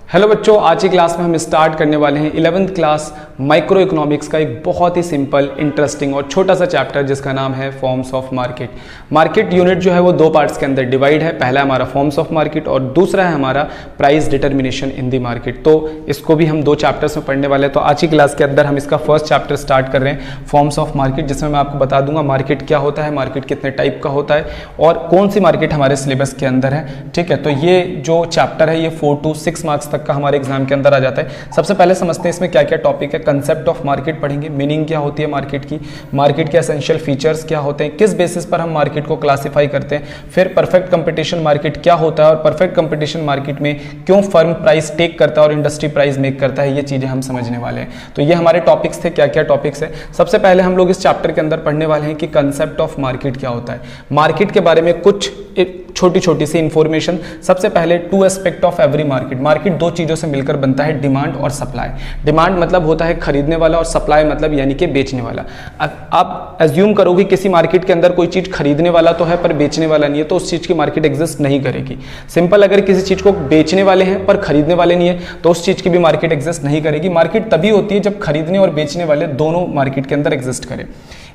Hello बच्चों, आज की क्लास में हम स्टार्ट करने वाले हैं 11th क्लास माइक्रो इकोनॉमिक्स का एक बहुत ही सिंपल, इंटरेस्टिंग और छोटा सा चैप्टर जिसका नाम है forms of market. Market unit जो है वो दो पार्ट्स के अंदर डिवाइड है। पहला हमारा फॉर्म्स ऑफ मार्केट और दूसरा है हमारा price determination in the market. तो इसको भी हम दो चैप्टर्स में पढ़ने वाले हैं। तो आज की क्लास के अंदर हम इसका फर्स्ट चैप्टर स्टार्ट कर रहे हैं, फॉर्म्स ऑफ मार्केट, जिसमें मैं आपको बता दूंगा मार्केट क्या होता है, मार्केट कितने टाइप का होता है और कौन सी मार्केट हमारे सिलेबस के अंदर है। ठीक है, तो ये जो चैप्टर है ये 4 to 6 मार्क्स तक का हमारे एग्जाम के अंदर आ जाता है। सबसे पहले समझते हैं इसमें क्या क्या टॉपिक है। कंसेप्ट ऑफ मार्केट पढ़ेंगे, मीनिंग क्या होती है मार्केट की, मार्केट के एसेंशियल फीचर्स क्या होते हैं, किस बेसिस पर हम मार्केट को क्लासिफाई करते हैं। फिर परफेक्ट कंपटीशन मार्केट क्या होता है और परफेक्ट कंपटीशन मार्केट में क्यों फर्म प्राइस टेक करता है और इंडस्ट्री प्राइस मेक करता है, ये चीजें हम समझने वाले हैं। तो ये हमारे टॉपिक्स थे, क्या क्या टॉपिक्स है। सबसे पहले हम लोग इस चैप्टर के अंदर पढ़ने वाले हैं कि कंसेप्ट ऑफ मार्केट क्या होता है। मार्केट के बारे में कुछ छोटी छोटी सी इंफॉर्मेशन। सबसे पहले to aspect of every market. Market दो चीजों से मिलकर बनता है, डिमांड और सप्लाई। डिमांड मतलब होता है खरीदने वाला और सप्लाई मतलब यानी कि बेचने वाला। आप एज्यूम करोगे किसी मार्केट के अंदर कोई चीज खरीदने वाला तो है पर बेचने वाला नहीं है, तो उस चीज की मार्केट एग्जिस्ट नहीं करेगी। सिंपल, अगर किसी चीज को बेचने वाले हैं पर खरीदने वाले नहीं है तो उस चीज की भी मार्केट एग्जिस्ट नहीं करेगी। मार्केट तभी होती है जब खरीदने और बेचने वाले दोनों मार्केट के अंदर एग्जिस्ट करें।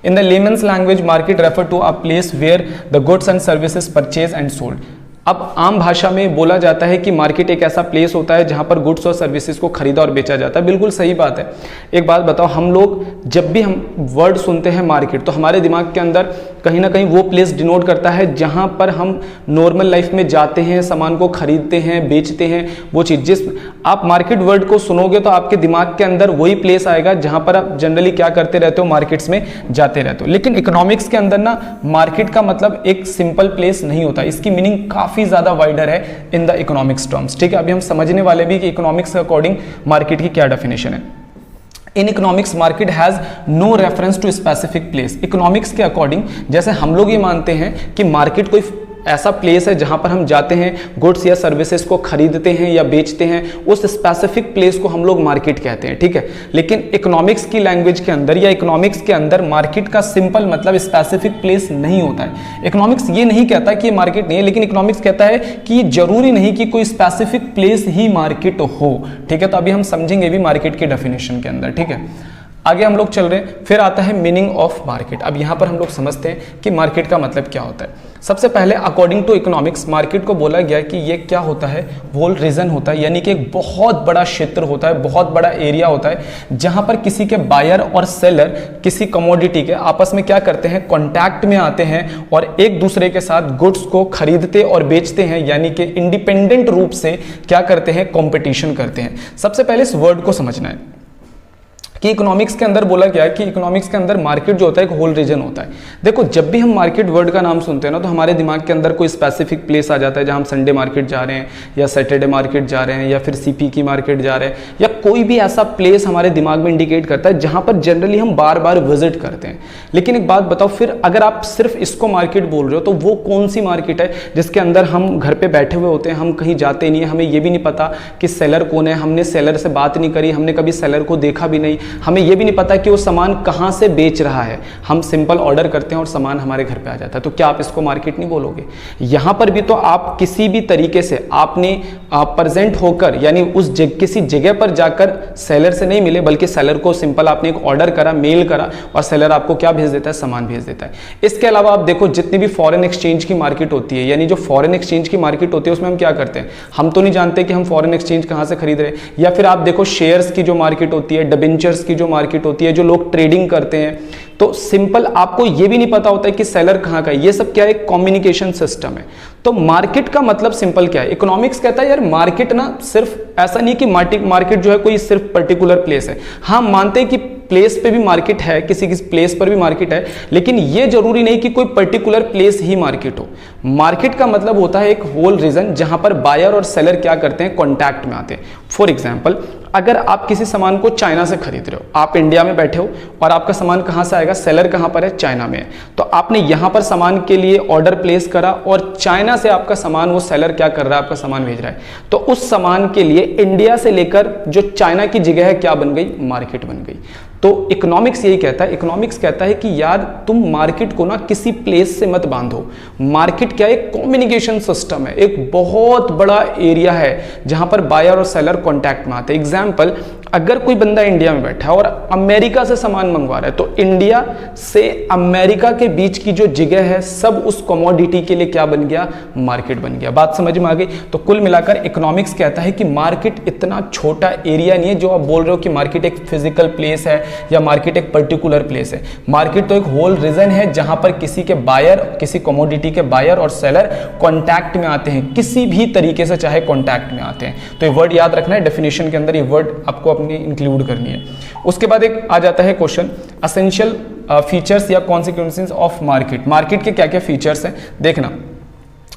In the layman's language, market refer to a place where the goods and services purchased and sold. अब आम भाषा में बोला जाता है कि मार्केट एक ऐसा प्लेस होता है जहां पर गुड्स और सर्विसेज को खरीदा और बेचा जाता है। बिल्कुल सही बात है। एक बात बताओ, हम लोग जब भी हम वर्ड सुनते हैं मार्केट तो हमारे दिमाग के अंदर कहीं ना कहीं वो प्लेस डिनोट करता है जहां पर हम नॉर्मल लाइफ में जाते हैं, सामान को खरीदते हैं, बेचते हैं। वो चीज, जिस आप मार्केट वर्ड को सुनोगे तो आपके दिमाग के अंदर वही प्लेस आएगा जहां पर आप जनरली क्या करते रहते हो, मार्केट्स में जाते रहते हो। लेकिन इकोनॉमिक्स के अंदर ना मार्केट का मतलब एक सिंपल प्लेस नहीं होता, इसकी मीनिंग काफी ज्यादा वाइडर है इन द इकोनॉमिक्स टर्म्स। ठीक है, अभी हम समझने वाले भी कि इकोनॉमिक्स के अकॉर्डिंग मार्केट की क्या डेफिनेशन है। In economics market has no reference to specific place. Economics के अकॉर्डिंग जैसे हम लोग ये मानते हैं कि मार्केट कोई ऐसा प्लेस है जहां पर हम जाते हैं, गुड्स या सर्विसेज को खरीदते हैं या बेचते हैं, उस स्पेसिफिक प्लेस को हम लोग मार्केट कहते हैं। ठीक है, लेकिन इकोनॉमिक्स की लैंग्वेज के अंदर या इकोनॉमिक्स के अंदर मार्केट का सिंपल मतलब स्पेसिफिक प्लेस नहीं होता है। इकोनॉमिक्स ये नहीं कहता कि ये मार्केट नहीं है, लेकिन इकोनॉमिक्स कहता है कि जरूरी नहीं कि कोई स्पेसिफिक प्लेस ही मार्केट हो। ठीक है, तो अभी हम समझेंगे भी मार्केट के डेफिनेशन के अंदर। ठीक है, आगे हम लोग चल रहे हैं। फिर आता है मीनिंग ऑफ मार्केट। अब यहां पर हम लोग समझते हैं कि मार्केट का मतलब क्या होता है। सबसे पहले अकॉर्डिंग टू इकोनॉमिक्स मार्केट को बोला गया कि ये क्या होता है, होल रीजन होता है, यानी कि एक बहुत बड़ा क्षेत्र होता है, बहुत बड़ा एरिया होता है जहां पर किसी के बायर और सेलर किसी कमोडिटी के आपस में क्या करते हैं, कॉन्टैक्ट में आते हैं और एक दूसरे के साथ गुड्स को खरीदते और बेचते हैं, यानी कि इंडिपेंडेंट रूप से क्या करते हैं, कॉम्पिटिशन करते हैं। सबसे पहले इस वर्ड को समझना है कि इकोनॉमिक्स के अंदर बोला गया कि इकोनॉमिक्स के अंदर मार्केट जो होता है एक होल रीजन होता है। देखो, जब भी हम मार्केट वर्ड का नाम सुनते हैं ना तो हमारे दिमाग के अंदर कोई स्पेसिफिक प्लेस आ जाता है जहां हम संडे मार्केट जा रहे हैं या सैटरडे मार्केट जा रहे हैं या फिर सीपी की मार्केट जा रहे हैं, या कोई भी ऐसा प्लेस हमारे दिमाग में इंडिकेट करता है जहां पर जनरली हम बार बार विजिट करते हैं। लेकिन एक बात बताओ, फिर अगर आप सिर्फ इसको मार्केट बोल रहे हो तो वो कौन सी मार्केट है जिसके अंदर हम घर पे बैठे हुए होते हैं, हम कहीं जाते नहीं है, हमें ये भी नहीं पता कि सेलर कौन है, हमने सेलर से बात नहीं करी, हमने कभी सेलर को देखा भी नहीं, हमें ये भी नहीं पता कि वो सामान कहां से बेच रहा है, हम सिंपल ऑर्डर करते हैं और सामान हमारे घर पे आ जाता है। तो क्या आप इसको मार्केट नहीं बोलोगे? यहां पर भी तो आप किसी भी तरीके से आपने प्रेजेंट होकर, यानी उस किसी जगह पर जाकर सेलर से नहीं मिले, बल्कि सेलर को सिंपल आपने एक ऑर्डर करा, मेल करा और सेलर आपको क्या भेज देता है, सामान भेज देता है। इसके अलावा आप देखो, जितनी भी फॉरेन एक्सचेंज की मार्केट होती है, यानी जो फॉरेन एक्सचेंज की मार्केट होती है उसमें हम क्या करते हैं, हम तो नहीं जानते कि हम फॉरेन एक्सचेंज कहां से खरीद रहे हैं। या फिर आप देखो शेयर्स की जो मार्केट होती है, डिबेंचर्स की जो मार्केट होती है, जो लोग ट्रेडिंग करते हैं, तो सिंपल आपको यह भी नहीं पता होता है कि सेलर कहां का है। ये सब क्या है, कम्युनिकेशन सिस्टम है। तो मार्केट का मतलब सिंपल क्या है, इकोनॉमिक्स कहता है यार मार्केट ना सिर्फ ऐसा नहीं कि मार्केट जो है कोई सिर्फ पर्टिकुलर प्लेस है। हाँ, मानते हैं कि प्लेस पे भी मार्केट है, किसी किसी प्लेस पर भी मार्केट है, लेकिन ये जरूरी नहीं कि कोई पर्टिकुलर प्लेस ही मार्केट हो। मार्केट का मतलब होता है एक होल रीजन जहां पर बायर और सेलर क्या करते हैं, कॉन्टैक्ट में आते हैं। फॉर एग्जाम्पल, अगर आप किसी सामान को चाइना से खरीद रहे हो, आप इंडिया में बैठे हो और आपका सामान कहां से आएगा, सेलर कहां पर है, चाइना में है, तो आपने यहां पर सामान के लिए ऑर्डर प्लेस करा और चाइना से आपका सामान, वो सेलर क्या कर रहा है, आपका सामान भेज रहा है। तो उस सामान के लिए इंडिया से लेकर जो चाइना की जगह है क्या बन गई, मार्केट बन गई। तो इकोनॉमिक्स यही कहता है, इकोनॉमिक्स कहता है कि यार तुम मार्केट को ना किसी प्लेस से मत बांधो। मार्केट क्या है? एक कम्युनिकेशन सिस्टम है, एक बहुत बड़ा एरिया है जहां पर बायर और सेलर कांटेक्ट में आते हैं। एग्जांपल, अगर कोई बंदा इंडिया में बैठा है और अमेरिका से सामान मंगवा रहा है, तो इंडिया से अमेरिका के बीच की जो जगह है सब उस कमोडिटी के लिए क्या बन गया? मार्केट बन गया। बात समझ में आ गई? तो कुल मिलाकर इकोनॉमिक्स कहता है कि मार्केट इतना छोटा एरिया नहीं है जो आप बोल रहे हो कि मार्केट एक फिजिकल प्लेस है या मार्केट एक पर्टिकुलर प्लेस है। मार्केट तो एक होल रीजन है जहां पर किसी के बायर, किसी कमोडिटी के बायर और सेलर कॉन्टैक्ट में आते हैं, किसी भी तरीके से चाहे कॉन्टैक्ट में आते हैं। तो ये वर्ड याद रखना है, डेफिनेशन के अंदर ये वर्ड आपको इंक्लूड करनी है। उसके बाद एक आ जाता है क्वेश्चन, एसेंशियल फीचर्स या कॉन्सिक्वेंसेस ऑफ मार्केट। मार्केट के क्या क्या फीचर्स हैं देखना।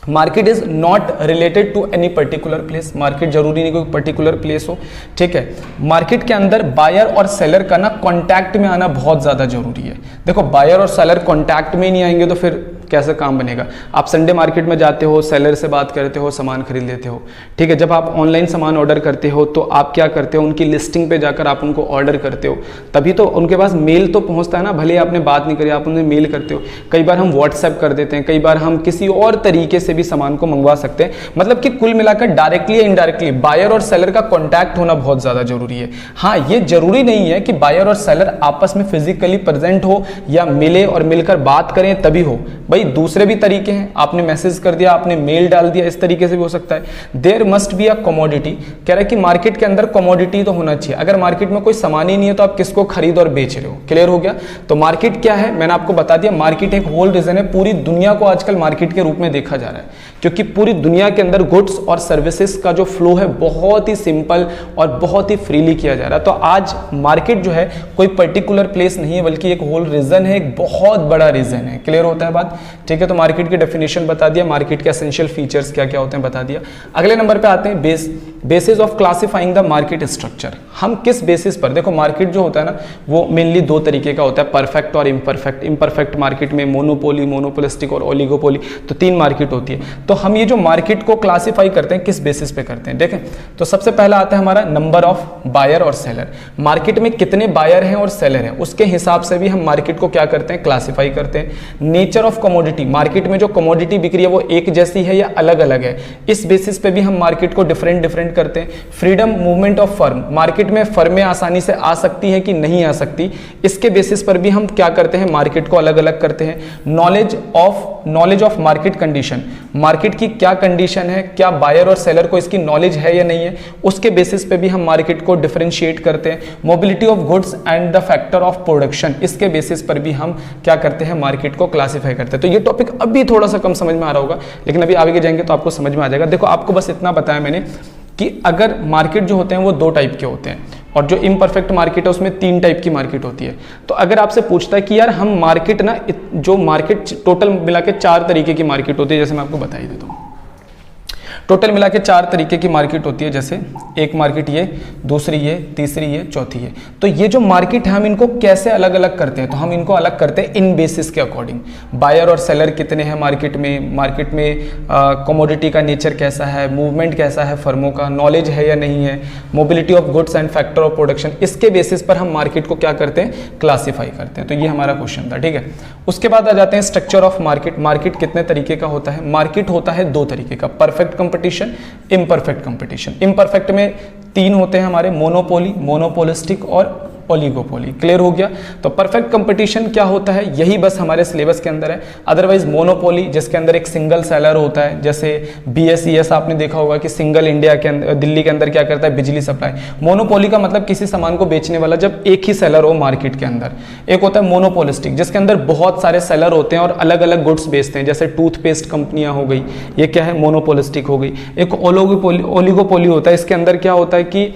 Market is not related to any particular place. Market जरूरी नहीं कोई पर्टिकुलर प्लेस हो, ठीक है। मार्केट के अंदर बायर और सेलर का ना कॉन्टैक्ट में आना बहुत ज्यादा जरूरी है। देखो बायर और सेलर कॉन्टैक्ट में ही नहीं आएंगे तो फिर कैसे काम बनेगा? आप संडे मार्केट में जाते हो, सेलर से बात करते हो, सामान खरीद लेते हो, ठीक है। जब आप ऑनलाइन सामान ऑर्डर करते हो तो आप क्या करते हो? उनकी लिस्टिंग पे जाकर आप उनको ऑर्डर करते हो, तभी तो उनके पास मेल तो पहुंचता है ना। भले आपने बात नहीं करी, आप उन्हें मेल करते हो। कई बार हम व्हाट्सएप कर देते हैं, कई बार हम किसी और तरीके से भी सामान को मंगवा सकते हैं। मतलब कि कुल मिलाकर डायरेक्टली या इनडायरेक्टली बायर और सेलर का कॉन्टैक्ट होना बहुत ज्यादा जरूरी है। हाँ, ये जरूरी नहीं है कि बायर और सेलर आपस में फिजिकली प्रेजेंट हो या मिले और मिलकर बात करें तभी हो। भाई दूसरे भी तरीके हैं, आपने मैसेज कर दिया, आपने मेल डाल दिया, इस तरीके से भी हो सकता है। There must be a commodity. कह रहा है कि मार्केट के अंदर कमोडिटी तो होना चाहिए। अगर मार्केट में कोई सामान ही नहीं है तो आप किसको खरीद और बेच रहे हो? क्लियर हो गया? तो मार्केट क्या है मैंने आपको बता दिया। मार्केट एक होल रीजन है, पूरी दुनिया को आजकल मार्केट के रूप में देखा जा रहा है, क्योंकि पूरी दुनिया के अंदर गुड्स और सर्विसेज का जो फ्लो है बहुत ही सिंपल और बहुत ही फ्रीली किया जा रहा है। तो आज मार्केट जो है कोई पर्टिकुलर प्लेस नहीं है, बल्कि एक होल रीजन है, एक बहुत बड़ा रीजन है। क्लियर होता है बात? ठीक है। तो मार्केट की डेफिनेशन बता दिया, मार्केट के एसेंशियल फीचर्स क्या क्या होते हैं बता दिया। अगले नंबर पे आते हैं basis of classifying the market structure. हम किस बेसिस पर, देखो मार्केट जो होता है ना वो मेनली दो तरीके का होता है, परफेक्ट और इम्परफेक्ट। इम्परफेक्ट मार्केट में मोनोपोली, मोनोपोलिस्टिक और ओलिगोपोली, तो तीन मार्केट होती है। तो हम ये जो मार्केट को क्लासिफाई करते हैं किस बेसिस पे करते हैं देखें। तो सबसे पहला आता है हमारा नंबर ऑफ बायर और सेलर। मार्केट में कितने बायर हैं और सेलर हैं उसके हिसाब से भी हम मार्केट को क्या करते हैं? क्लासिफाई करते हैं। नेचर ऑफ कमोडिटी, मार्केट में जो कमोडिटी बिक रही है वो एक जैसी है या अलग अलग है, इस बेसिस पे भी हम मार्केट को डिफरेंट डिफरेंट करते हैं। Freedom movement of firm, market में फर्में आसानी से आ सकती हैं कि नहीं आ सकती, इसके बेसिस पर भी हम क्या करते हैं? मार्केट को अलग अलग करते हैं। Knowledge of market condition, market की क्या कंडीशन है, क्या बायर और सेलर को इसकी नॉलेज है या नहीं है, उसके बेसिस पे भी हम मार्केट को डिफरेंशिएट करते हैं। Mobility of goods and the factor of production, इसके बेसिस पर भी हम क्या करते हैं? मार्केट को क्लासिफाई करते हैं। तो ये टॉपिक अभी थोड़ा सा कम समझ में आ रहा होगा, लेकिन अभी आगे जाएंगे तो आपको समझ में आ जाएगा। देखो आपको बस इतना बताया मैंने कि अगर मार्केट जो होते हैं वो दो टाइप के होते हैं, और जो इम्परफेक्ट मार्केट है उसमें तीन टाइप की मार्केट होती है। तो अगर आपसे पूछता है कि यार हम मार्केट ना, जो मार्केट टोटल मिला के चार तरीके की मार्केट होती है, जैसे मैं आपको बता ही देता हूँ। टोटल मिला के चार तरीके की मार्केट होती है, जैसे एक मार्केट ये, दूसरी ये, तीसरी ये, चौथी ये। तो ये जो मार्केट है हम इनको कैसे अलग अलग करते हैं? तो हम इनको अलग करते हैं इन बेसिस के अकॉर्डिंग। बायर और सेलर कितने हैं मार्केट में कमोडिटी का नेचर कैसा है, मूवमेंट कैसा है फर्मों का, नॉलेज है या नहीं है, mobility of goods and factor of production, इसके बेसिस पर हम मार्केट को क्या करते हैं? क्लासीफाई करते हैं। तो ये हमारा क्वेश्चन था, ठीक है। उसके बाद आ जाते हैं स्ट्रक्चर ऑफ मार्केट। मार्केट कितने तरीके का होता है? मार्केट होता है दो तरीके का, perfect competition, imperfect competition. Imperfect में तीन होते हैं हमारे, मोनोपोली, मोनोपोलिस्टिक और ओलिगोपोली। क्लियर हो गया? तो परफेक्ट कंपटीशन क्या होता है, यही बस हमारे सिलेबस के अंदर है। अदरवाइज मोनोपोली जिसके अंदर एक सिंगल सेलर होता है, जैसे BSES आपने देखा होगा कि सिंगल इंडिया के अंदर, दिल्ली के अंदर क्या करता है? बिजली सप्लाई। मोनोपोली का मतलब किसी सामान को बेचने वाला जब एक ही सेलर हो मार्केट के अंदर। एक होता है मोनोपोलिस्टिक जिसके अंदर बहुत सारे सेलर होते हैं और अलग अलग गुड्स बेचते हैं, जैसे टूथपेस्ट कंपनियां हो गई, ये क्या है? मोनोपोलिस्टिक हो गई। एक ओलिगोपोली होता है, इसके अंदर क्या होता है कि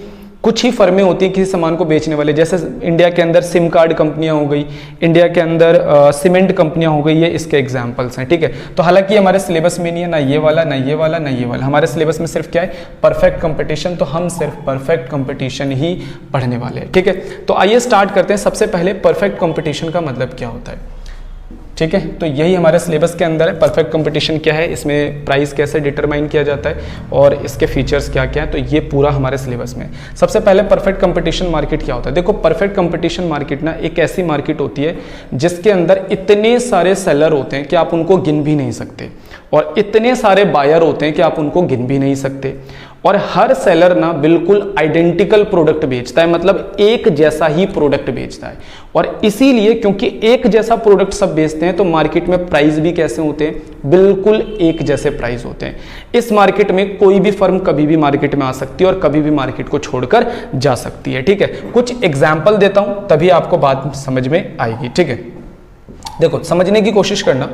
कुछ ही फर्में होती हैं किसी सामान को बेचने वाले, जैसे इंडिया के अंदर सिम कार्ड कंपनियां हो गई, इंडिया के अंदर सीमेंट कंपनियां हो गई, ये इसके एग्जांपल्स हैं, ठीक है। तो हालांकि हमारे सिलेबस में नहीं है ना ये वाला, ना ये वाला, ना ये वाला, हमारे सिलेबस में सिर्फ क्या है? Perfect competition. तो हम सिर्फ परफेक्ट कंपटीशन ही पढ़ने वाले हैं, ठीक है। तो आइए स्टार्ट करते हैं। सबसे पहले परफेक्ट कंपटीशन का मतलब क्या होता है, ठीक है। तो यही हमारे सिलेबस के अंदर है। परफेक्ट कंपटीशन क्या है, इसमें प्राइस कैसे डिटरमाइन किया जाता है और इसके फीचर्स क्या क्या है, तो ये पूरा हमारे सिलेबस में। सबसे पहले परफेक्ट कंपटीशन मार्केट क्या होता है। देखो, परफेक्ट कंपटीशन मार्केट ना एक ऐसी मार्केट होती है जिसके अंदर इतने सारे सेलर होते हैं कि आप उनको गिन भी नहीं सकते, और इतने सारे बायर होते हैं कि आप उनको गिन भी नहीं सकते, और हर सेलर ना बिल्कुल आइडेंटिकल प्रोडक्ट बेचता है, मतलब एक जैसा ही प्रोडक्ट बेचता है। और इसीलिए क्योंकि एक जैसा प्रोडक्ट सब बेचते हैं तो मार्केट में प्राइस भी कैसे होते हैं, बिल्कुल एक जैसे प्राइस होते हैं। इस मार्केट में कोई भी फर्म कभी भी मार्केट में आ सकती है और कभी भी मार्केट को छोड़कर जा सकती है। ठीक है, कुछ एग्जाम्पल देता हूं तभी आपको बात समझ में आएगी। ठीक है, देखो समझने की कोशिश करना।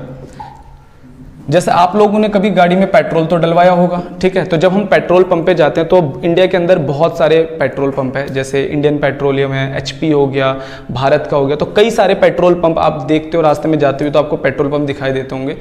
जैसे आप लोगों ने कभी गाड़ी में पेट्रोल तो डलवाया होगा, ठीक है। तो जब हम पेट्रोल पंप पे जाते हैं तो इंडिया के अंदर बहुत सारे पेट्रोल पंप है, जैसे इंडियन पेट्रोलियम है, एचपी हो गया, भारत का हो गया, तो कई सारे पेट्रोल पंप आप देखते हो, रास्ते में जाते हुए तो आपको पेट्रोल पंप दिखाई देते होंगे।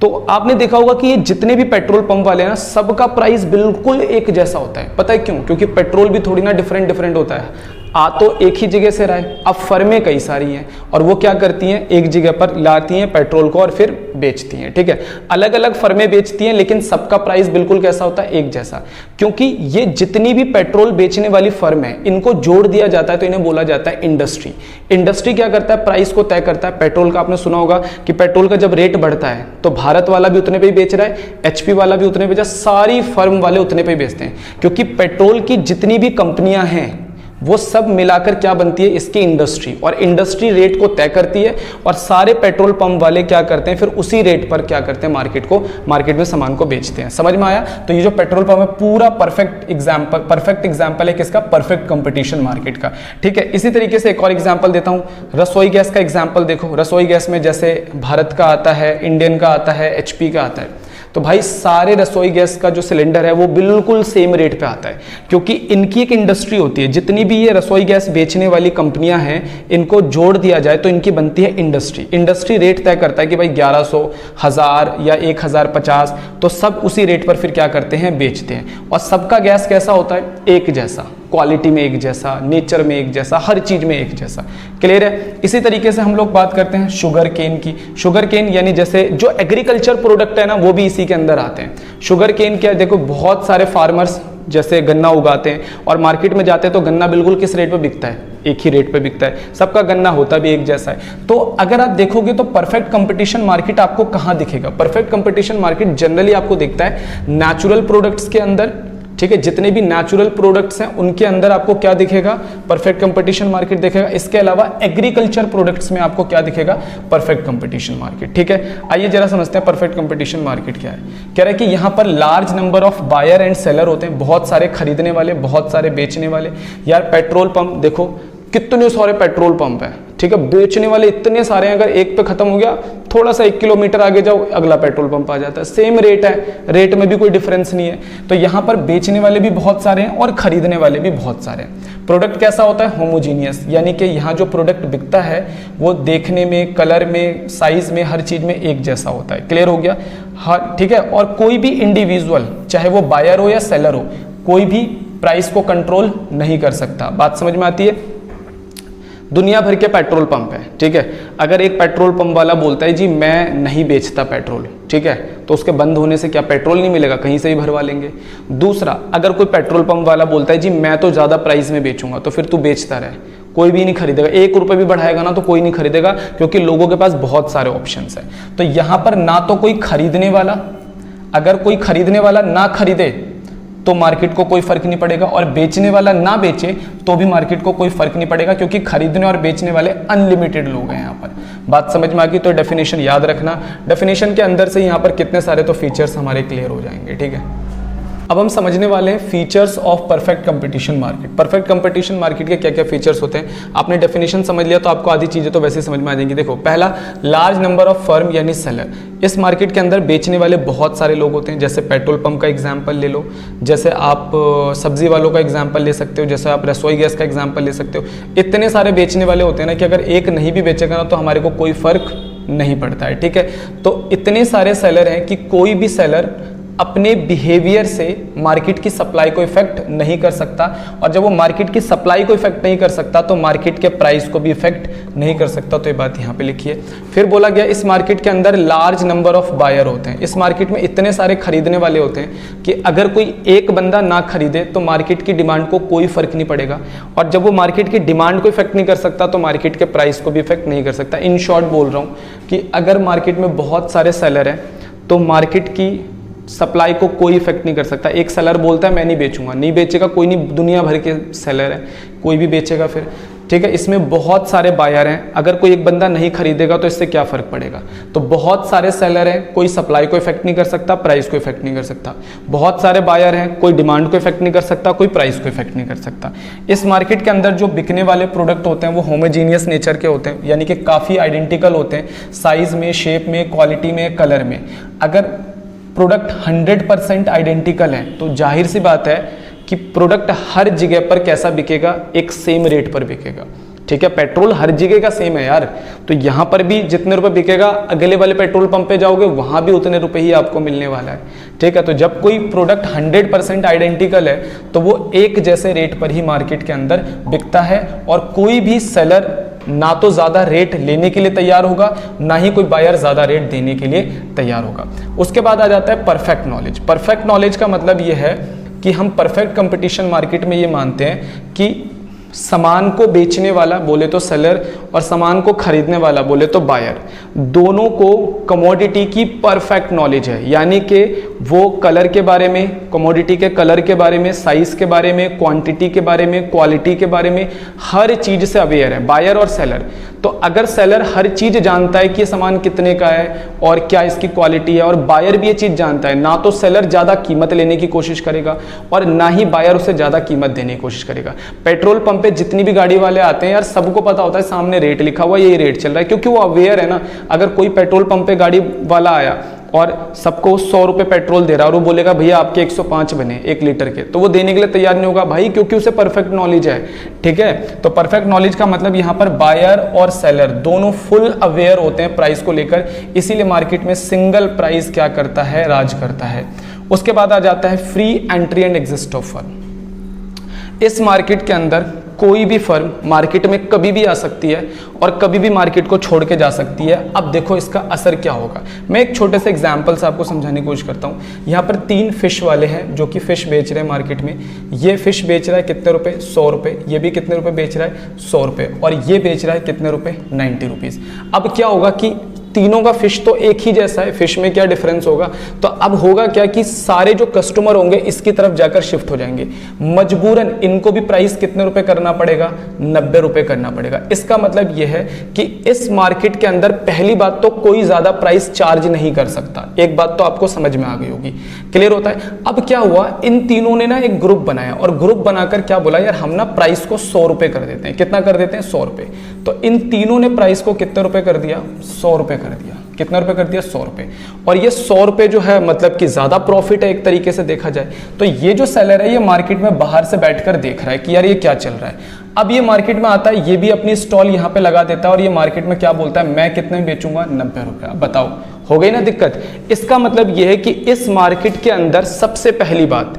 तो आपने देखा होगा कि ये जितने भी पेट्रोल पंप वाले हैं ना, सबका प्राइस बिल्कुल एक जैसा होता है। पता है क्यों? क्योंकि पेट्रोल भी थोड़ी ना डिफरेंट डिफरेंट होता है, आ तो एक ही जगह से रहा है। अब फर्में कई सारी हैं और वो क्या करती हैं, एक जगह पर लाती हैं पेट्रोल को और फिर बेचती हैं। ठीक है, अलग अलग फर्में बेचती हैं लेकिन सबका प्राइस बिल्कुल कैसा होता है, एक जैसा। क्योंकि ये जितनी भी पेट्रोल बेचने वाली फर्म है, इनको जोड़ दिया जाता है तो इन्हें बोला जाता है इंडस्ट्री। इंडस्ट्री क्या करता है, प्राइस को तय करता है। पेट्रोल का आपने सुना होगा कि पेट्रोल का जब रेट बढ़ता है तो भारत वाला भी उतने पे ही बेच रहा है, एचपी वाला भी उतने पे बेच रहा है, सारी फर्म वाले उतने पे ही बेचते हैं। क्योंकि पेट्रोल की जितनी भी कंपनियां हैं वो सब मिलाकर क्या बनती है, इसकी इंडस्ट्री, और इंडस्ट्री रेट को तय करती है और सारे पेट्रोल पंप वाले क्या करते हैं, फिर उसी रेट पर क्या करते हैं, मार्केट में सामान को बेचते हैं। समझ में आया? तो ये जो पेट्रोल पंप है पूरा परफेक्ट एग्जांपल है किसका, परफेक्ट कंपटीशन मार्केट का। ठीक है, इसी तरीके से एक और एग्जांपल देता हूं, रसोई गैस का एग्जांपल देखो। रसोई गैस में जैसे भारत का आता है, इंडियन का आता है, एचपी का आता है। तो भाई सारे रसोई गैस का जो सिलेंडर है वो बिल्कुल सेम रेट पे आता है, क्योंकि इनकी एक इंडस्ट्री होती है। जितनी भी ये रसोई गैस बेचने वाली कंपनियां हैं, इनको जोड़ दिया जाए तो इनकी बनती है इंडस्ट्री। इंडस्ट्री रेट तय करता है कि भाई 1100, 1000 या 1050, तो सब उसी रेट पर फिर क्या करते हैं, बेचते हैं। और सबका गैस कैसा होता है, एक जैसा, क्वालिटी में एक जैसा, नेचर में एक जैसा, हर चीज में एक जैसा। क्लियर है? इसी तरीके से हम लोग बात करते हैं शुगर केन की। शुगर केन यानी जैसे जो एग्रीकल्चर प्रोडक्ट है ना, वो भी इसी के अंदर आते हैं। शुगर केन क्या है, देखो बहुत सारे फार्मर्स जैसे गन्ना उगाते हैं और मार्केट में जाते हैं तो गन्ना बिल्कुल किस रेट पे बिकता है, एक ही रेट पे बिकता है। सबका गन्ना होता भी एक जैसा है। तो अगर आप देखोगे तो परफेक्ट कंपटीशन मार्केट आपको कहाँ दिखेगा, परफेक्ट कंपटीशन मार्केट जनरली आपको दिखता है नेचुरल प्रोडक्ट्स के अंदर। ठीक है, जितने भी नेचुरल प्रोडक्ट्स हैं उनके अंदर आपको क्या दिखेगा, परफेक्ट कंपटीशन मार्केट दिखेगा। इसके अलावा एग्रीकल्चर प्रोडक्ट्स में आपको क्या दिखेगा, परफेक्ट कंपटीशन मार्केट। ठीक है, आइए जरा समझते हैं परफेक्ट कंपटीशन मार्केट क्या है। कह रहा है कि यहाँ पर large number of buyer and seller होते हैं, बहुत सारे खरीदने वाले, बहुत सारे बेचने वाले। यार पेट्रोल पंप देखो, कितने सारे पेट्रोल पंप है, ठीक है, बेचने वाले इतने सारे हैं। अगर एक पे खत्म हो गया, थोड़ा सा 1 किलोमीटर आगे जाओ, अगला पेट्रोल पंप आ जाता है, सेम रेट है, रेट में भी कोई डिफरेंस नहीं है। तो यहाँ पर बेचने वाले भी बहुत सारे हैं और खरीदने वाले भी बहुत सारे हैं। प्रोडक्ट कैसा होता है, होमोजीनियस, यानी कि यहाँ जो प्रोडक्ट बिकता है वो देखने में, कलर में, साइज में, हर चीज में एक जैसा होता है। क्लियर हो गया? हाँ, ठीक है। और कोई भी इंडिविजुअल, चाहे वो बायर हो या सेलर हो, कोई भी प्राइस को कंट्रोल नहीं कर सकता। बात समझ में आती है? दुनिया भर के पेट्रोल पंप है, ठीक है। अगर एक पेट्रोल पंप वाला बोलता है जी मैं नहीं बेचता पेट्रोल, ठीक है, तो उसके बंद होने से क्या पेट्रोल नहीं मिलेगा, कहीं से ही भरवा लेंगे। दूसरा, अगर कोई पेट्रोल पंप वाला बोलता है जी मैं तो ज़्यादा प्राइस में बेचूंगा, तो फिर तू बेचता रहे, कोई भी नहीं खरीदेगा। 1 रुपये भी बढ़ाएगा ना तो कोई नहीं खरीदेगा, क्योंकि लोगों के पास बहुत सारे ऑप्शंस हैं। तो यहाँ पर ना तो कोई खरीदने वाला, अगर कोई खरीदने वाला ना खरीदे तो मार्केट को कोई फर्क नहीं पड़ेगा, और बेचने वाला ना बेचे तो भी मार्केट को कोई फर्क नहीं पड़ेगा, क्योंकि खरीदने और बेचने वाले अनलिमिटेड लोग हैं यहाँ पर। बात समझ में आ गई? तो डेफिनेशन याद रखना, डेफिनेशन के अंदर से यहाँ पर कितने सारे तो फीचर्स हमारे क्लियर हो जाएंगे। ठीक है, अब हम समझने वाले हैं features of perfect competition market. Perfect competition market के क्या क्या फीचर्स होते हैं। आपने डेफिनेशन समझ लिया तो आपको आधी चीजें तो वैसे ही समझ में आ जाएंगी। देखो, पहला, लार्ज नंबर ऑफ फर्म यानी सेलर। इस मार्केट के अंदर बेचने वाले बहुत सारे लोग होते हैं। जैसे पेट्रोल पंप का एग्जाम्पल ले लो, जैसे आप सब्जी वालों का एग्जाम्पल ले सकते हो, जैसे आप रसोई गैस का एग्जाम्पल ले सकते हो। इतने सारे बेचने वाले होते हैं ना कि अगर एक नहीं भी बेचेगा ना तो हमारे को कोई फर्क नहीं पड़ता है। ठीक है, तो इतने सारे सेलर हैं कि कोई भी सेलर अपने बिहेवियर से मार्केट की सप्लाई को इफेक्ट नहीं कर सकता, और जब वो मार्केट की सप्लाई को इफेक्ट नहीं कर सकता तो मार्केट के प्राइस को भी इफेक्ट नहीं कर सकता। तो ये बात यहाँ पे लिखिए। फिर बोला गया इस मार्केट के अंदर लार्ज नंबर ऑफ बायर होते हैं। इस मार्केट में इतने सारे खरीदने वाले होते हैं कि अगर कोई एक बंदा ना खरीदे तो मार्केट की डिमांड को कोई फर्क नहीं पड़ेगा, और जब वो मार्केट की डिमांड को इफेक्ट नहीं कर सकता तो मार्केट के प्राइस को भी इफेक्ट नहीं कर सकता। इन शॉर्ट बोल रहा हूँ कि अगर मार्केट में बहुत सारे सेलर हैं तो मार्केट की सप्लाई को कोई इफेक्ट नहीं कर सकता। एक सेलर बोलता है मैं नहीं बेचूंगा, नहीं बेचेगा, कोई नहीं, दुनिया भर के सेलर है, कोई भी बेचेगा फिर, ठीक है। इसमें बहुत सारे बायर हैं, अगर कोई एक बंदा नहीं खरीदेगा तो इससे क्या फर्क पड़ेगा। तो बहुत सारे सेलर हैं, कोई सप्लाई को इफेक्ट नहीं कर सकता, प्राइस को इफेक्ट नहीं कर सकता। बहुत सारे बायर हैं, कोई डिमांड को इफेक्ट नहीं कर सकता, कोई प्राइस को इफेक्ट नहीं कर सकता। इस मार्केट के अंदर जो बिकने वाले प्रोडक्ट होते हैं वो होमोजीनियस नेचर के होते हैं, यानी कि काफ़ी आइडेंटिकल होते हैं, साइज में, शेप में, क्वालिटी में, कलर में। अगर प्रोडक्ट 100% आइडेंटिकल है तो जाहिर सी बात है कि प्रोडक्ट हर जगह पर कैसा बिकेगा, एक सेम रेट पर बिकेगा, ठीक है। पेट्रोल हर जगह का सेम है यार, तो यहाँ पर भी जितने रुपए बिकेगा अगले वाले पेट्रोल पंप पे जाओगे वहाँ भी उतने रुपए ही आपको मिलने वाला है, ठीक है। तो जब कोई प्रोडक्ट 100% आइडेंटिकल है तो वो एक जैसे रेट पर ही मार्केट के अंदर बिकता है, और कोई भी सेलर ना तो ज़्यादा रेट लेने के लिए तैयार होगा, ना ही कोई बायर ज़्यादा रेट देने के लिए तैयार होगा। उसके बाद आ जाता है परफेक्ट नॉलेज। परफेक्ट नॉलेज का मतलब ये है कि हम परफेक्ट कंपटीशन मार्केट में ये मानते हैं कि सामान को बेचने वाला बोले तो सेलर और सामान को खरीदने वाला बोले तो बायर, दोनों को कमोडिटी की परफेक्ट नॉलेज है। यानी कि वो कलर के बारे में, कमोडिटी के कलर के बारे में, साइज के बारे में, क्वांटिटी के बारे में, क्वालिटी के बारे में, हर चीज से अवेयर है बायर और सेलर। तो अगर सेलर हर चीज जानता है कि ये सामान कितने का है और क्या इसकी क्वालिटी है, और बायर भी ये चीज जानता है, ना तो सेलर ज्यादा कीमत लेने की कोशिश करेगा और ना ही बायर उसे ज्यादा कीमत देने की कोशिश करेगा। पेट्रोल पंप पे जितनी भी गाड़ी वाले आते हैं यार, सबको पता होता है सामने रेट लिखा हुआ है, यही रेट चल रहा है, क्योंकि वो अवेयर है ना। अगर कोई पेट्रोल पंप पे गाड़ी वाला आया और सबको 100 रुपए पेट्रोल दे रहा है और वो बोलेगा भैया आपके 105 बने 1 लीटर के, तो वो देने के लिए तैयार नहीं होगा भाई, क्योंकि उसे परफेक्ट नॉलेज है, ठीक है। तो परफेक्ट नॉलेज का मतलब यहाँ पर बायर और सेलर दोनों फुल अवेयर होते हैं प्राइस को लेकर, इसीलिए मार्केट में सिंगल प्राइस क्या करता है, राज करता है। उसके बाद आ जाता है free entry and exit of firm. इस मार्केट के अंदर कोई भी फर्म मार्केट में कभी भी आ सकती है और कभी भी मार्केट को छोड़ के जा सकती है। अब देखो इसका असर क्या होगा, मैं एक छोटे से एग्जांपल से आपको समझाने की कोशिश करता हूँ। यहाँ पर 3 फिश वाले हैं जो कि फिश बेच रहे हैं मार्केट में। ये फिश बेच रहा है कितने रुपए, 100 रुपए, ये भी कितने रुपए बेच रहा है, 100 रुपए, और ये बेच रहा है कितने रुपए, 90 रुपीज़। अब क्या होगा कि तीनों का फिश तो एक ही जैसा है, फिश में क्या डिफरेंस होगा। तो अब होगा क्या कि सारे जो कस्टमर होंगे इसकी तरफ जाकर शिफ्ट हो जाएंगे, मजबूरन इनको भी प्राइस कितने रुपए करना पड़ेगा, 90 रुपए करना पड़ेगा। इसका मतलब यह है कि इस मार्केट के अंदर पहली बात तो कोई ज्यादा प्राइस चार्ज नहीं कर सकता। एक बात तो आपको समझ में आ गई होगी, क्लियर होता है। अब क्या हुआ, इन तीनों ने ना एक ग्रुप बनाया और ग्रुप बनाकर क्या बोला, यार हम ना प्राइस को 100 रुपए कर देते हैं। कितना कर देते हैं, 100 रुपए। तो इन तीनों ने प्राइस को कितने रुपए कर दिया, 100 रुपए कर दिया। कितना रुपए कर दिया, 100 रुपए। और ये 100 रुपए जो है मतलब कि ज्यादा प्रॉफिट है एक तरीके से देखा जाए। तो ये जो सेलर है ये मार्केट में बाहर से बैठकर देख रहा है कि यार ये क्या चल रहा है। अब ये मार्केट में आता है, ये भी अपनी स्टॉल यहाँ पे लगा देता है और ये मार्केट में क्या बोलता है, मैं कितने में बेचूंगा, 90 रुपए। बताओ हो गई ना दिक्कत। इसका मतलब ये है कि इस मार्केट के अंदर सबसे पहली बात,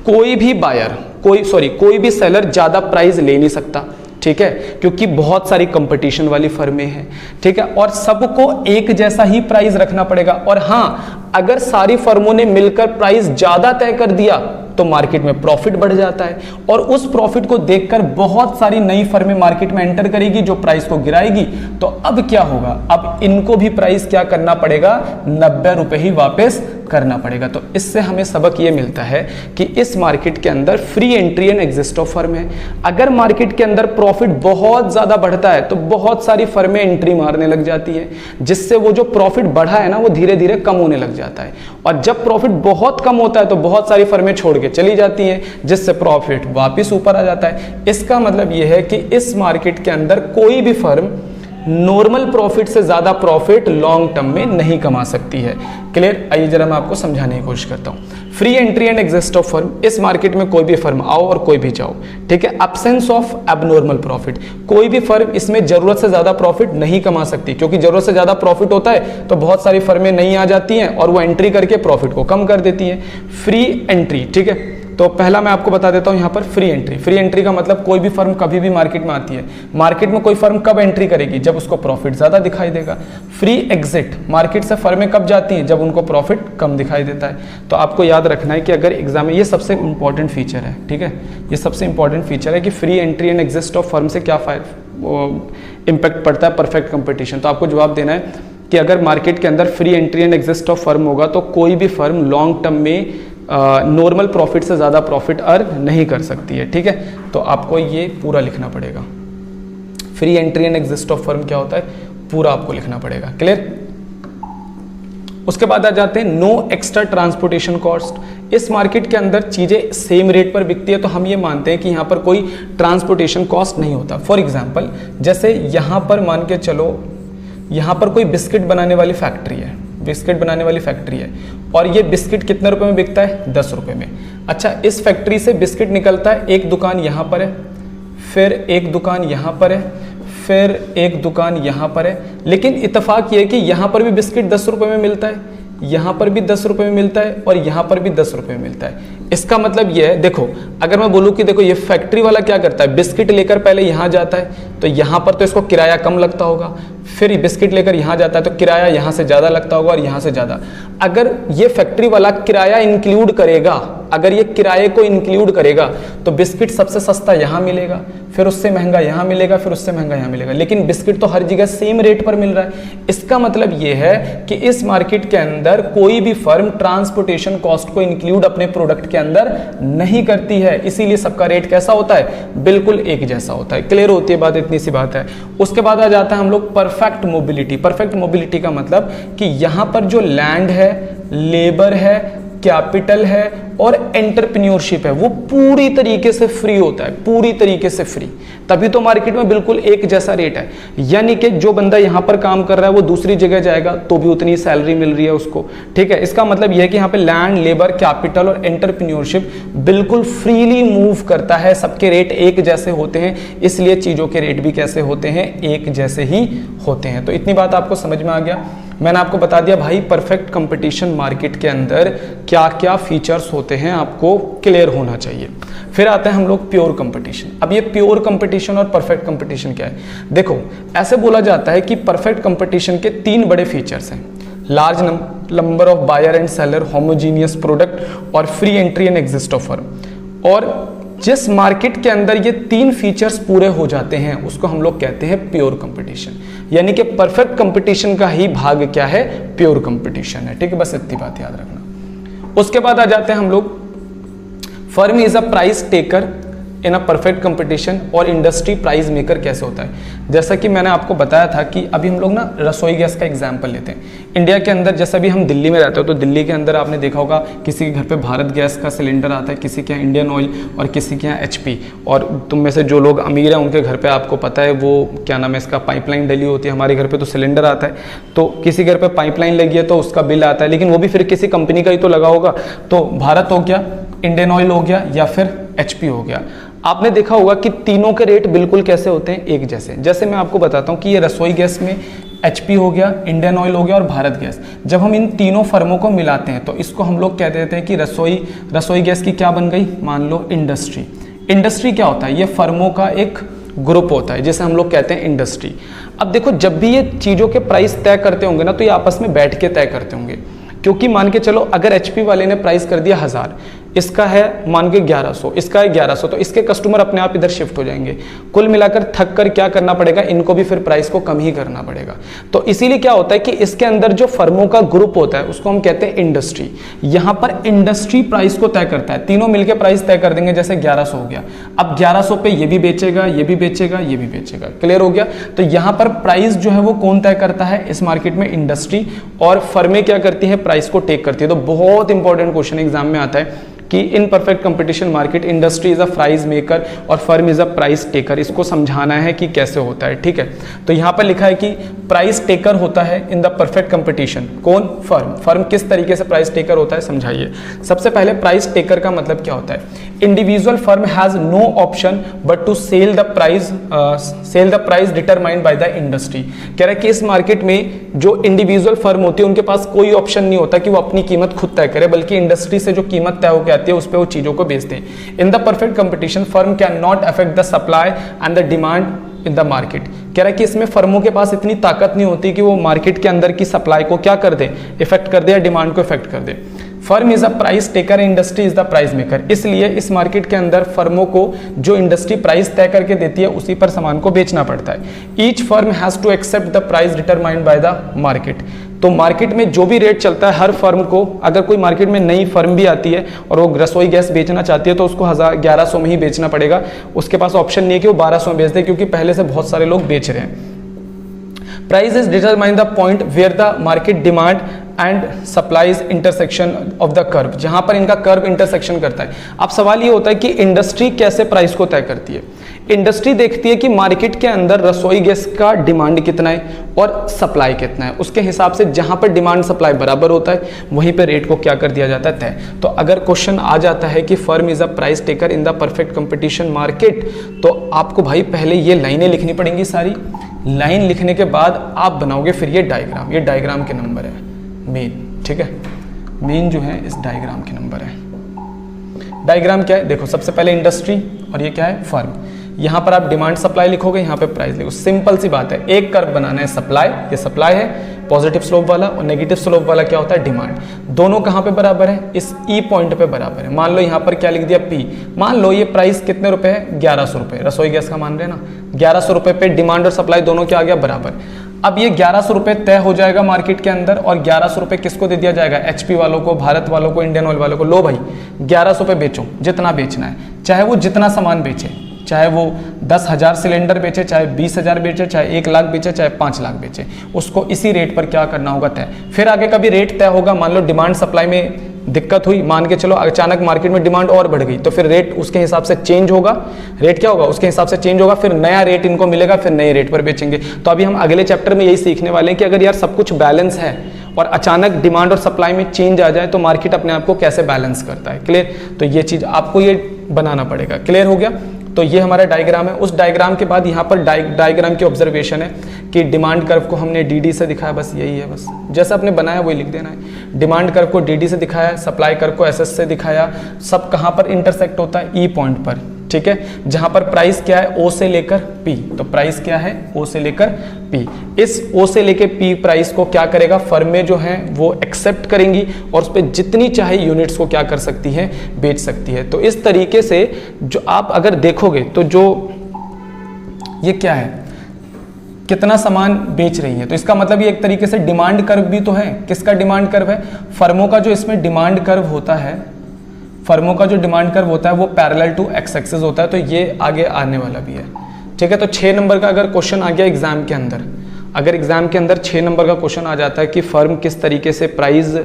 कोई भी बायर, कोई भी सेलर ज्यादा प्राइस ले नहीं सकता, ठीक है, क्योंकि बहुत सारी कंपटीशन वाली फर्में हैं, ठीक है, और सबको एक जैसा ही प्राइस रखना पड़ेगा। और हाँ, अगर सारी फर्मों ने मिलकर प्राइस ज्यादा तय कर दिया तो मार्केट में प्रॉफिट बढ़ जाता है, और उस प्रॉफिट को देखकर बहुत सारी नई फर्में मार्केट में एंटर करेगी जो प्राइस को गिराएगी। तो अब क्या होगा, अब इनको भी प्राइस क्या करना पड़ेगा, 90 रुपए ही वापस करना पड़ेगा। तो इससे हमें सबक ये मिलता है कि इस मार्केट के अंदर free entry and exit of firm है। अगर मार्केट के अंदर प्रॉफिट बहुत ज्यादा बढ़ता है तो बहुत सारी फर्में एंट्री मारने लग जाती है, जिससे वो जो प्रॉफिट बढ़ा है ना वो धीरे धीरे कम होने लग जाता है। और जब प्रॉफिट बहुत कम होता है तो बहुत सारी फर्में छोड़ के चली जाती हैं, जिससे प्रॉफिट वापस ऊपर आ जाता है। इसका मतलब यह है कि इस मार्केट के अंदर कोई भी फर्म नॉर्मल प्रॉफिट से ज्यादा प्रॉफिट लॉन्ग टर्म में नहीं कमा सकती है। क्लियर? आइए जरा मैं आपको समझाने की कोशिश करता हूं। Free entry and exist of firm, इस मार्केट में कोई भी फर्म आओ और कोई भी जाओ, ठीक है। एब्सेंस ऑफ एबनॉर्मल प्रॉफिट, कोई भी फर्म इसमें जरूरत से ज्यादा प्रॉफिट नहीं कमा सकती, क्योंकि जरूरत से ज्यादा प्रॉफिट होता है तो बहुत सारी फर्में नहीं आ जाती हैं और वो एंट्री करके प्रॉफिट को कम कर देती हैं। फ्री एंट्री, ठीक है। तो पहला मैं आपको बता देता हूं यहां पर फ्री एंट्री। फ्री एंट्री का मतलब कोई भी फर्म कभी भी मार्केट में आती है। मार्केट में कोई फर्म कब एंट्री करेगी? जब उसको प्रॉफिट ज्यादा दिखाई देगा। फ्री एग्जिट, मार्केट से फर्में कब जाती हैं? जब उनको प्रॉफिट कम दिखाई देता है। तो आपको याद रखना है कि अगर एग्जाम में, ये सबसे इंपॉर्टेंट फीचर है, ठीक है, ये सबसे इंपॉर्टेंट फीचर है कि free entry and exist of firm से क्या इंपैक्ट पड़ता है परफेक्ट कंपटीशन। तो आपको जवाब देना है कि अगर मार्केट के अंदर free entry and exist of firm होगा तो कोई भी फर्म लॉन्ग टर्म में नॉर्मल प्रॉफिट से ज़्यादा प्रॉफिट अर्न नहीं कर सकती है, ठीक है। तो आपको ये पूरा लिखना पड़ेगा। Free entry and exist of firm क्या होता है, पूरा आपको लिखना पड़ेगा। क्लियर? उसके बाद आ जाते हैं नो एक्स्ट्रा ट्रांसपोर्टेशन कॉस्ट। इस मार्केट के अंदर चीज़ें सेम रेट पर बिकती है तो हम ये मानते हैं कि यहाँ पर कोई ट्रांसपोर्टेशन कॉस्ट नहीं होता। फॉर एग्जाम्पल, जैसे यहाँ पर मान के चलो, यहाँ पर कोई बिस्किट बनाने वाली फैक्ट्री है, बिस्किट बनाने वाली फैक्ट्री है और ये बिस्किट कितने रुपए में बिकता है? 10 रुपए में। अच्छा, इस फैक्ट्री से बिस्किट निकलता है, एक दुकान यहाँ पर है, फिर एक दुकान यहाँ पर है, फिर एक दुकान यहाँ पर है, लेकिन इत्तेफाक ये है कि यहाँ पर भी बिस्किट 10 रुपए में मिलता है, यहाँ पर भी 10 रुपए में मिलता है और यहाँ पर भी 10 रुपए में मिलता है। इसका मतलब ये है, देखो अगर मैं बोलूँ कि देखो ये फैक्ट्री वाला क्या करता है, बिस्किट लेकर पहले यहाँ जाता है तो यहाँ पर तो इसको किराया कम लगता होगा, फिर बिस्किट लेकर यहाँ जाता है तो किराया यहाँ से ज़्यादा लगता होगा और यहाँ से ज़्यादा। अगर ये फैक्ट्री वाला किराया इंक्लूड करेगा, अगर ये किराए को इंक्लूड करेगा तो बिस्किट सबसे सस्ता यहाँ मिलेगा, फिर उससे महंगा यहाँ मिलेगा, फिर उससे महंगा यहाँ मिलेगा, लेकिन बिस्किट तो हर जगह सेम रेट पर मिल रहा है। इसका मतलब ये है कि इस मार्केट के अंदर कोई भी फर्म ट्रांसपोर्टेशन कॉस्ट को इंक्लूड अपने प्रोडक्ट के अंदर नहीं करती है, इसीलिए सबका रेट कैसा होता है? बिल्कुल एक जैसा होता है। क्लियर होती है बात? इतनी सी बात है। उसके बाद आ जाता है हम लोग परफेक्ट मोबिलिटी। परफेक्ट मोबिलिटी का मतलब कि यहां पर जो लैंड है, लेबर है, कैपिटल है और एंटरप्रेन्योरशिप है, वो पूरी तरीके से फ्री होता है, पूरी तरीके से फ्री। तभी तो मार्केट में बिल्कुल एक जैसा रेट है। यानी कि जो बंदा यहां पर काम कर रहा है वो दूसरी जगह जाएगा तो भी उतनी सैलरी मिल रही है उसको, ठीक है। इसका मतलब यह है कि यहाँ पे लैंड, लेबर, कैपिटल और एंटरप्रेन्योरशिप बिल्कुल फ्रीली मूव करता है, सबके रेट एक जैसे होते हैं, इसलिए चीजों के रेट भी कैसे होते हैं? एक जैसे ही होते हैं। तो इतनी बात आपको समझ में आ गया। मैंने आपको बता दिया भाई परफेक्ट कंपटीशन मार्केट के अंदर क्या क्या फीचर्स होते हैं, आपको क्लियर होना चाहिए। फिर आते हैं हम लोग प्योर कंपटीशन। अब ये प्योर कंपटीशन और परफेक्ट कंपटीशन क्या है? देखो ऐसे बोला जाता है कि परफेक्ट कंपटीशन के 3 बड़े फीचर्स हैं, large number of buyer and seller, homogeneous product और free entry and exist of firm. और जिस मार्केट के अंदर ये 3 फीचर्स पूरे हो जाते हैं उसको हम लोग कहते हैं प्योर कंपटीशन। यानी कि परफेक्ट कंपटीशन का ही भाग क्या है? प्योर कंपटीशन है, ठीक है। बस इतनी बात याद रखना। उसके बाद आ जाते हैं हम लोग, firm is a price taker in a perfect competition और इंडस्ट्री प्राइस मेकर कैसे होता है। जैसा कि मैंने आपको बताया था कि अभी हम लोग ना रसोई गैस का एग्जांपल लेते हैं। इंडिया के अंदर जैसा भी हम दिल्ली में रहते हो तो दिल्ली के अंदर आपने देखा होगा किसी के घर पे भारत गैस का सिलेंडर आता है, किसी के यहाँ इंडियन ऑयल और किसी के यहाँ HP। और तुम में से जो लोग अमीर हैं उनके घर पे आपको पता है वो क्या नाम है इसका, पाइपलाइन डली होती है। हमारे घर पे तो सिलेंडर आता है, तो किसी घर पे पाइपलाइन लगी है तो उसका बिल आता है, लेकिन वो भी फिर किसी कंपनी का ही तो लगा होगा। तो भारत हो गया, इंडियन ऑयल हो गया या फिर HP हो गया। आपने देखा होगा कि तीनों के रेट बिल्कुल कैसे होते हैं? एक जैसे। जैसे मैं आपको बताता हूं कि ये रसोई गैस में HP हो गया, इंडियन ऑयल हो गया और भारत गैस। जब हम इन तीनों फर्मों को मिलाते हैं तो इसको हम लोग कह देते हैं कि रसोई गैस की क्या बन गई? मान लो इंडस्ट्री। इंडस्ट्री क्या होता है? ये फर्मों का एक ग्रुप होता है जिसे हम लोग कहते हैं इंडस्ट्री। अब देखो जब भी ये चीज़ों के प्राइस तय करते होंगे ना तो ये आपस में बैठ के तय करते होंगे, क्योंकि मान के चलो अगर HP वाले ने प्राइस कर दिया 1000, इसका है मान के 1100, इसका है 1100, तो इसके कस्टमर अपने आप इधर शिफ्ट हो जाएंगे। कुल मिलाकर थक कर क्या करना पड़ेगा? इनको भी फिर प्राइस को कम ही करना पड़ेगा। तो इसीलिए क्या होता है कि इसके अंदर जो फर्मों का ग्रुप होता है उसको हम कहते हैं इंडस्ट्री। यहां पर इंडस्ट्री प्राइस को तय करता है, तीनों मिलकर प्राइस तय कर देंगे। जैसे 1100 हो गया, अब 1100 पे ये भी बेचेगा, ये भी बेचेगा, ये भी बेचेगा। क्लियर हो गया? तो यहां पर प्राइस जो है वो कौन तय करता है इस मार्केट में? इंडस्ट्री। और फर्में क्या करती है? प्राइस को टेक करती है। तो बहुत इंपॉर्टेंट क्वेश्चन एग्जाम में आता है कि in perfect competition market industry is a price maker और firm is a price taker. इसको समझाना है कि कैसे होता है, ठीक है। तो यहाँ पर लिखा है कि प्राइस टेकर होता है इन द परफेक्ट कंपटीशन, कौन? फर्म। फर्म किस तरीके से प्राइस टेकर होता है समझाइए। सबसे पहले प्राइस टेकर का मतलब क्या होता है? Individual firm has no option but to sell the price determined by the industry. कह रहा है कि इस मार्केट में जो इंडिविजुअल फर्म होती है उनके पास कोई ऑप्शन नहीं होता कि वो अपनी कीमत खुद तय करे, बल्कि इंडस्ट्री से जो कीमत तय होकर आती है उस पर वो चीजों को बेचते हैं। In the perfect competition firm can not affect the supply and the demand in the market. कह रहा है कि इसमें फर्मों के पास इतनी ताकत नहीं होती कि वो मार्केट के अंदर की सप्लाई को क्या कर दे, इफेक्ट कर दे या डिमांड को इफेक्ट कर दे। Firm is a price taker, industry is the price maker. इसलिए इस मार्केट के अंदर फर्मों को जो इंडस्ट्री प्राइस तय करके देती है उसी पर सामान को बेचना पड़ता है। Each firm has to accept the price determined by the market. तो मार्केट में जो भी रेट चलता है हर फर्म को, अगर कोई मार्केट में नई फर्म भी आती है और वो रसोई गैस बेचना चाहती है तो उसको 1100 में ही बेचना पड़ेगा। उसके पास ऑप्शन नहीं है कि वो 1200 में बेच दे, क्योंकि पहले से बहुत सारे लोग बेच रहे हैं। Price is determine the point where the market demand and supplies intersection of the curve, जहां पर इनका कर्व इंटरसेक्शन करता है। अब सवाल ये होता है कि इंडस्ट्री कैसे प्राइस को तय करती है? इंडस्ट्री देखती है कि मार्केट के अंदर रसोई गैस का डिमांड कितना है और सप्लाई कितना है, उसके हिसाब से जहां पर डिमांड सप्लाई बराबर होता है वहीं पे रेट को क्या कर दिया जाता है, तय। तो अगर क्वेश्चन आ जाता है कि firm is a price taker in the perfect competition market, तो आपको भाई पहले ये लाइनें लिखनी पड़ेंगी सारी। लाइन लिखने के बाद आप बनाओगे फिर ये डायग्राम। ये डायग्राम के नंबर है मेन, ठीक है। मेन जो है इस डायग्राम के नंबर है। डायग्राम क्या है? देखो, सबसे पहले इंडस्ट्री और ये क्या है, फर्म। यहां पर आप डिमांड सप्लाई लिखोगे, यहां पे प्राइस लिखो। सिंपल सी बात है, एक कर्व बनाना है सप्लाई, ये सप्लाई है पॉजिटिव स्लोप वाला, और नेगेटिव स्लोप वाला क्या होता है, डिमांड। दोनों कहां पे बराबर है? इस ई पॉइंट पे बराबर है। मान लो यहां पर क्या लिख दिया, पी। मान लो ये प्राइस कितने रुपए है, 1100 रुपए, रसोई गैस का मान रहे हैं ना, 1100 रुपए पे डिमांड और सप्लाई दोनों क्या आ गया, बराबर। अब ये 1100 रुपए तय हो जाएगा मार्केट के अंदर, और 1100 रुपए किसको दे दिया जाएगा, एचपी वालों को, भारत वालों को, इंडियन ऑयल वालों को। लो भाई 1100 पे बेचो जितना बेचना है, चाहे वो जितना सामान बेचे, चाहे वो 10,000 सिलेंडर बेचे, चाहे 20,000 बेचे, चाहे 1 लाख बेचे, चाहे 5 लाख बेचे, उसको इसी रेट पर क्या करना होगा, तय। फिर आगे कभी रेट तय होगा, मान लो डिमांड सप्लाई में दिक्कत हुई, मान के चलो अचानक मार्केट में डिमांड और बढ़ गई, तो फिर रेट उसके हिसाब से चेंज होगा। रेट क्या होगा, उसके हिसाब से चेंज होगा, फिर नया रेट इनको मिलेगा, फिर नए रेट पर बेचेंगे। तो अभी हम अगले चैप्टर में यही सीखने वाले हैं कि अगर यार सब कुछ बैलेंस है और अचानक डिमांड और सप्लाई में चेंज आ जाए तो मार्केट अपने आप को कैसे बैलेंस करता है। क्लियर? तो ये चीज आपको ये बनाना पड़ेगा। क्लियर हो गया? तो ये हमारा डायग्राम है। उस डायग्राम के बाद यहाँ पर डायग्राम की ऑब्जर्वेशन है कि डिमांड कर्व को हमने डी से दिखाया, बस यही है। बस जैसा आपने बनाया वही लिख देना है। डिमांड कर्व को डी से दिखाया, सप्लाई कर्व को एस से दिखाया। सब कहाँ पर इंटरसेक्ट होता है, ई पॉइंट पर, ठीक है, जहां पर प्राइस क्या है, ओ से लेकर पी। तो प्राइस क्या है, ओ से लेकर पी। इस ओ से लेकर पी प्राइस को क्या करेगा, फर्में जो हैं वो एक्सेप्ट करेंगी और उस पर जितनी चाहे यूनिट्स को क्या कर सकती है, बेच सकती है। तो इस तरीके से जो आप अगर देखोगे तो जो ये क्या है, कितना सामान बेच रही है, तो इसका मतलब ये एक तरीके से डिमांड कर्व भी तो है। किसका डिमांड कर्व है, फर्मों का। जो इसमें डिमांड कर्व होता है, फर्मों का जो डिमांड कर्व होता है वो पैरेलल टू एक्स एक्सिस होता है। तो ये आगे आने वाला भी है, ठीक है। तो 6 नंबर का अगर क्वेश्चन आ गया एग्जाम के अंदर, अगर एग्जाम के अंदर 6 नंबर का क्वेश्चन आ जाता है कि फर्म किस तरीके से प्राइस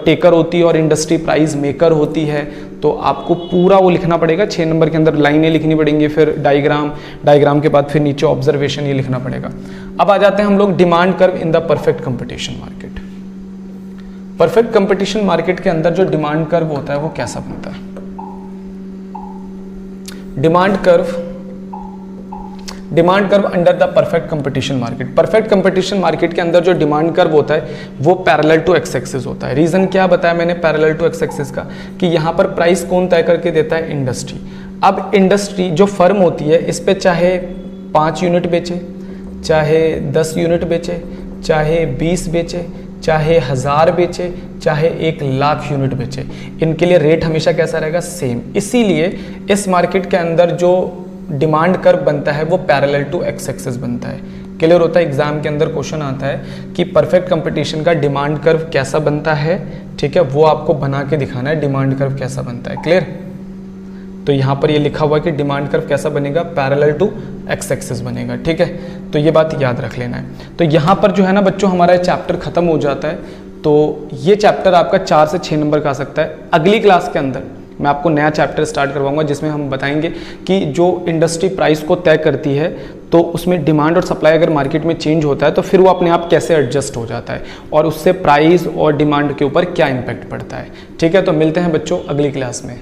टेकर होती है और इंडस्ट्री प्राइस मेकर होती है, तो आपको पूरा वो लिखना पड़ेगा। 6 नंबर के अंदर लाइनें लिखनी पड़ेंगी, फिर डायग्राम के बाद फिर नीचे ऑब्जर्वेशन ये लिखना पड़ेगा। अब आ जाते हैं हम लोग demand curve in the perfect competition market. Perfect competition market के अंदर जो डिमांड कर्व होता है वो कैसा बनता है। Demand curve under the perfect competition market. Perfect competition market के अंदर जो डिमांड कर्व होता है वो पैरेलल टू एक्स एक्सिस होता है। रीजन क्या बताया मैंने पैरेलल टू एक्स एक्सिस का, कि यहां पर प्राइस कौन तय करके देता है, इंडस्ट्री। अब इंडस्ट्री जो फर्म होती है इस पे चाहे 5 यूनिट बेचे, चाहे 10 यूनिट बेचे, चाहे 20 बेचे, चाहे 1000 बेचे, चाहे 1 लाख यूनिट बेचे, इनके लिए रेट हमेशा कैसा रहेगा, सेम। इसीलिए इस मार्केट के अंदर जो डिमांड कर्व बनता है वो पैरेलल टू एक्स एक्सिस बनता है। क्लियर होता है? एग्जाम के अंदर क्वेश्चन आता है कि परफेक्ट कंपटीशन का डिमांड कर्व कैसा बनता है, ठीक है, वो आपको बना के दिखाना है डिमांड कर्व कैसा बनता है। क्लियर? तो यहाँ पर ये लिखा हुआ है कि डिमांड कर्व कैसा बनेगा, पैरेलल टू एक्स एक्सिस बनेगा, ठीक है। तो ये बात याद रख लेना है। तो यहाँ पर जो है ना बच्चों हमारा चैप्टर खत्म हो जाता है। तो ये चैप्टर आपका 4 से 6 नंबर का आ सकता है। अगली क्लास के अंदर मैं आपको नया चैप्टर स्टार्ट करवाऊंगा जिसमें हम बताएंगे कि जो इंडस्ट्री प्राइस को तय करती है तो उसमें डिमांड और सप्लाई अगर मार्केट में चेंज होता है तो फिर वो अपने आप कैसे एडजस्ट हो जाता है और उससे प्राइस और डिमांड के ऊपर क्या इम्पैक्ट पड़ता है। ठीक है, तो मिलते हैं बच्चों अगली क्लास में।